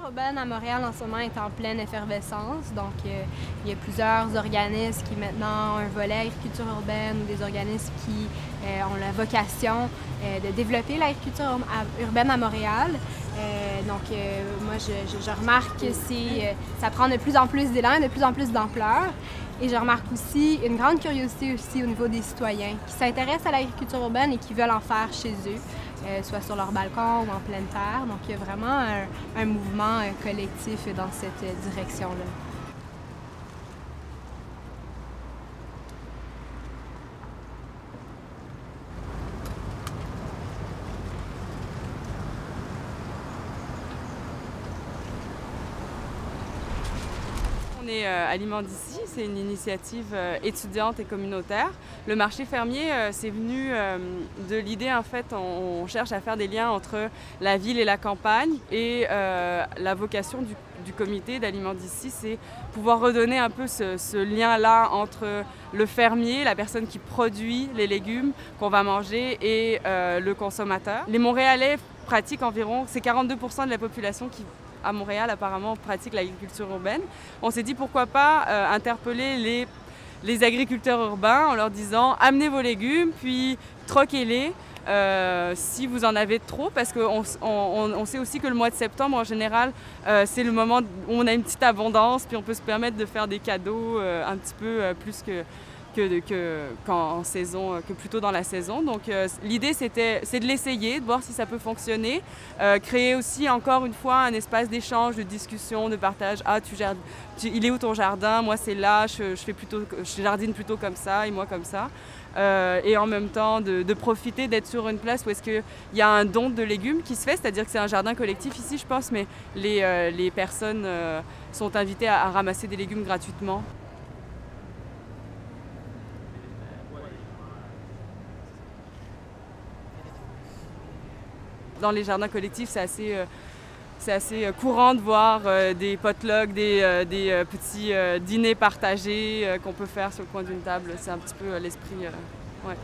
urbaine à Montréal en ce moment est en pleine effervescence. Donc, il y a plusieurs organismes qui maintenant ont un volet agriculture urbaine ou des organismes qui ont la vocation de développer l'agriculture urbaine à Montréal. Moi, je remarque que ça prend de plus en plus d'élan et de plus en plus d'ampleur. Et je remarque aussi une grande curiosité aussi au niveau des citoyens qui s'intéressent à l'agriculture urbaine et qui veulent en faire chez eux, soit sur leur balcon ou en pleine terre. Donc, il y a vraiment un mouvement collectif dans cette direction-là. On est Aliments d'ici, c'est une initiative étudiante et communautaire. Le marché fermier, c'est venu de l'idée, en fait, on cherche à faire des liens entre la ville et la campagne et la vocation du comité d'Aliments d'ici, c'est pouvoir redonner un peu ce lien-là entre le fermier, la personne qui produit les légumes qu'on va manger et le consommateur. Les Montréalais pratiquent environ, c'est 42% de la population qui à Montréal, apparemment, on pratique l'agriculture urbaine. On s'est dit pourquoi pas interpeller les agriculteurs urbains en leur disant « amenez vos légumes, puis troquez-les si vous en avez trop », parce qu'on sait aussi que le mois de septembre, en général, c'est le moment où on a une petite abondance, puis on peut se permettre de faire des cadeaux un petit peu plus qu'en saison, que plutôt dans la saison. Donc l'idée c'est de l'essayer, de voir si ça peut fonctionner, créer aussi encore une fois un espace d'échange, de discussion, de partage. Ah, il est où ton jardin? Moi c'est là, je jardine plutôt comme ça et moi comme ça. Et en même temps de profiter d'être sur une place où est-ce qu'il y a un don de légumes qui se fait, c'est-à-dire que c'est un jardin collectif ici je pense, mais les personnes sont invitées à ramasser des légumes gratuitement. Dans les jardins collectifs, c'est assez courant de voir des potlucks, des petits dîners partagés qu'on peut faire sur le coin d'une table. C'est un petit peu l'esprit. Ouais.